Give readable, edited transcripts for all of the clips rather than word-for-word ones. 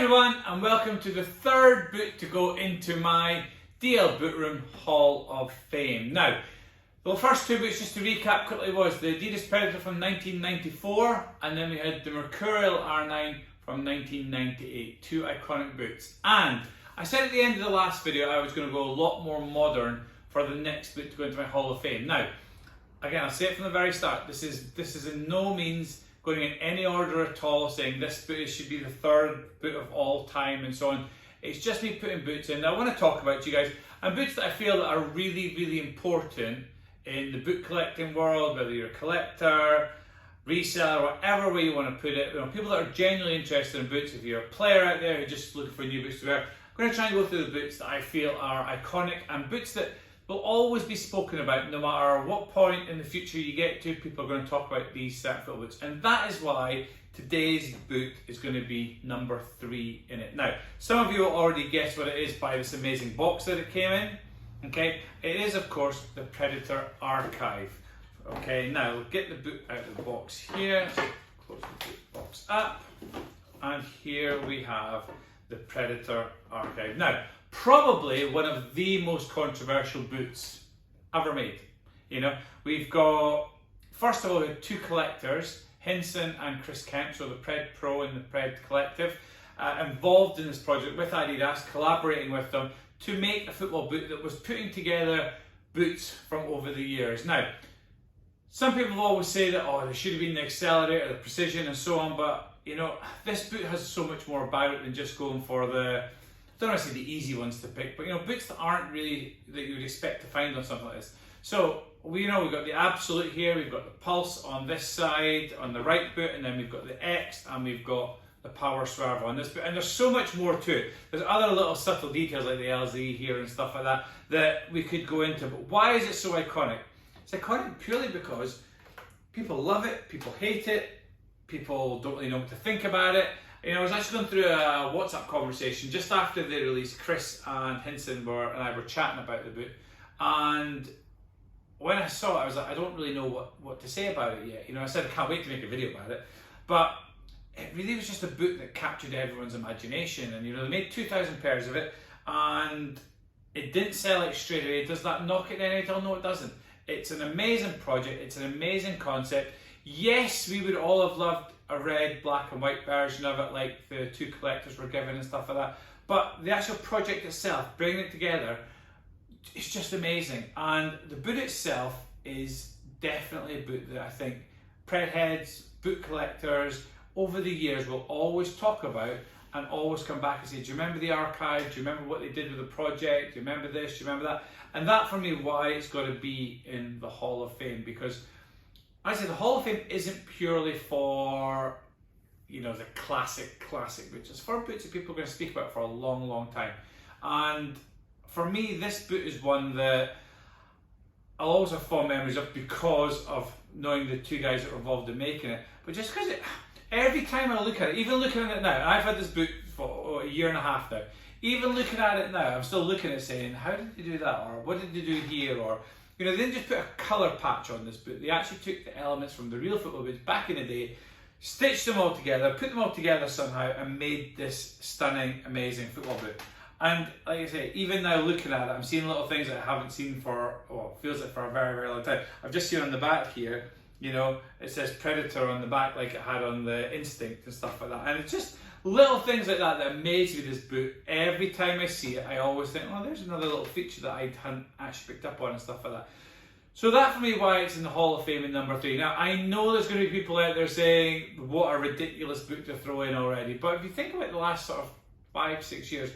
everyone, and welcome to the third boot to go into my DLBootroom Hall of Fame. Now, the first two boots, just to recap quickly, was the Adidas Predator from 1994, and then we had the Mercurial R9 from 1998, two iconic boots. And I said at the end of the last video I was going to go a lot more modern for the next boot to go into my Hall of Fame. Now, again, I'll say it from the very start, this is in no means going in any order at all, saying this boot should be the third boot of all time and so on. It's just me putting boots in. Now, I want to talk about to you guys, and boots that I feel that are really, really important in the boot collecting world, whether you're a collector, reseller, whatever way you want to put it. You know, people that are genuinely interested in boots, if you're a player out there who's just looking for new boots to wear, I'm going to try and go through the boots that I feel are iconic and boots that will always be spoken about no matter what point in the future you get to. People are going to talk about these certain foot boots, and that is why today's boot is going to be number 3 in it. Now, some of you will already guess what it is by this amazing box that it came in. Okay, it is of course the Predator Archive. Okay, now we'll get the boot out of the box here. Close the boot box up, and here we have the Predator Archive. Now, probably one of the most controversial boots ever made. You know, we've got, first of all, we had two collectors, Hinson and Chris Kemp, so the Pred Pro and the Pred Collective, involved in this project with Adidas, collaborating with them to make a football boot that was putting together boots from over the years. Now, some people always say that, oh, there should have been the accelerator, the precision and so on, but you know, this boot has so much more about it than just going for the, I don't want to say the easy ones to pick, but you know, boots that aren't really, that you would expect to find on something like this. So, we've got the Absolute here, we've got the Pulse on this side, on the right boot, and then we've got the X, and we've got the Power Swerve on this boot, and there's so much more to it. There's other little subtle details like the LZ here and stuff like that, that we could go into, but why is it so iconic? It's iconic purely because people love it, people hate it, people don't really know what to think about it. You know, I was actually going through a WhatsApp conversation just after they released. Chris and Hinson and I were chatting about the boot, and when I saw it, I was like, I don't really know what to say about it yet. You know, I said I can't wait to make a video about it, but it really was just a boot that captured everyone's imagination. And you know, they made 2,000 pairs of it, and it didn't sell out straight away. Does that knock it any at all? No, it doesn't. It's an amazing project. It's an amazing concept. Yes, we would all have loved a red, black and white version of it like the two collectors were given and stuff like that. But the actual project itself, bringing it together, it's just amazing. And the boot itself is definitely a boot that I think Pred heads, boot collectors, over the years will always talk about and always come back and say, do you remember the archive? Do you remember what they did with the project? Do you remember this? Do you remember that? And that for me, why it's got to be in the Hall of Fame, because I say the Hall of Fame isn't purely for, you know, the classic boots. It's for boots that people are going to speak about for a long, long time. And for me, this boot is one that I'll always have fond memories of because of knowing the two guys that were involved in making it. But just because every time I look at it, even looking at it now, and I've had this boot for a year and a half now, even looking at it now, I'm still looking at it saying, how did they do that? Or what did they do here? Or, you know, they didn't just put a colour patch on this boot. They actually took the elements from the real football boots back in the day, stitched them all together, put them all together somehow, and made this stunning, amazing football boot. And like I say, even now looking at it, I'm seeing little things that I haven't seen for, well, it feels like for a very, very long time. I've just seen on the back here, you know, it says Predator on the back like it had on the Instinct and stuff like that. And it's just little things like that that amaze me, this boot. Every time I see it, I always think, oh, there's another little feature that I hadn't actually picked up on and stuff like that. So that for me, why it's in the Hall of Fame in number 3. Now, I know there's going to be people out there saying, what a ridiculous boot to throw in already. But if you think about the last sort of 5-6 years,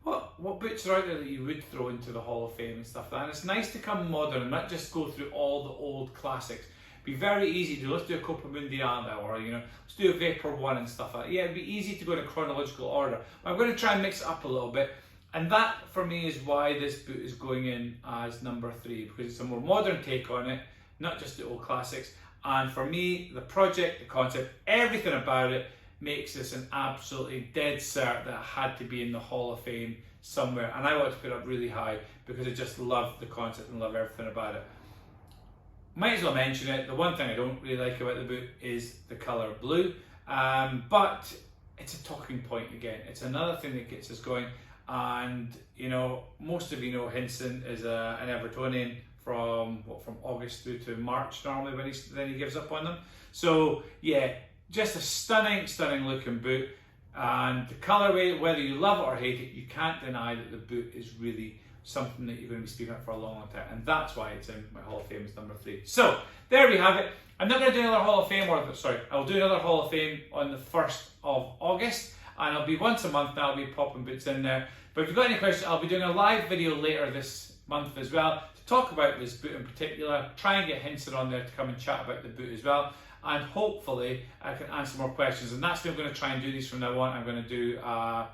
what boots are out there that you would throw into the Hall of Fame and stuff like that? And it's nice to come modern and not just go through all the old classics. Be very easy to, let's do a Copa Mundial, or you know, let's do a Vapor 1 and stuff like that. Yeah, it'd be easy to go in a chronological order. But I'm going to try and mix it up a little bit, and that for me is why this boot is going in as number 3, because it's a more modern take on it, not just the old classics. And for me, the project, the concept, everything about it makes this an absolutely dead cert that it had to be in the Hall of Fame somewhere. And I want to put it up really high because I just love the concept and love everything about it. Might as well mention it. The one thing I don't really like about the boot is the colour blue. But it's a talking point again. It's another thing that gets us going. And you know, most of you know Hinson is an Evertonian from August through to March normally when then he gives up on them. So yeah, just a stunning looking boot. And the colourway, whether you love it or hate it, you can't deny that the boot is really something that you're going to be speaking about for a long time, and that's why it's in my Hall of Fame as number 3. So there we have it. I'm not going to do another Hall of Fame, I'll do another Hall of Fame on the 1st of August, and it'll be once a month now. I'll be popping boots in there. But if you've got any questions, I'll be doing a live video later this month as well to talk about this boot in particular, try and get Hinson on there to come and chat about the boot as well, and hopefully I can answer more questions. And that's what I'm going to try and do these from now on. I'm going to do a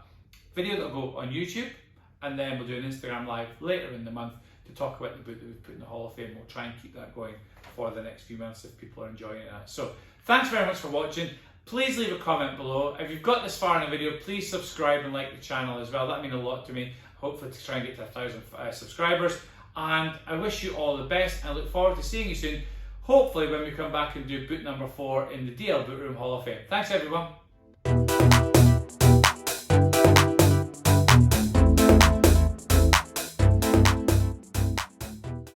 video that'll go on YouTube, and then we'll do an Instagram live later in the month to talk about the boot that we've put in the Hall of Fame. We'll try and keep that going for the next few months if people are enjoying that. So thanks very much for watching. Please leave a comment below. If you've got this far in the video, please subscribe and like the channel as well. That means a lot to me. Hopefully to try and get to 1,000 subscribers. And I wish you all the best, and I look forward to seeing you soon. Hopefully when we come back and do boot number 4 in the DLBootroom Hall of Fame. Thanks everyone.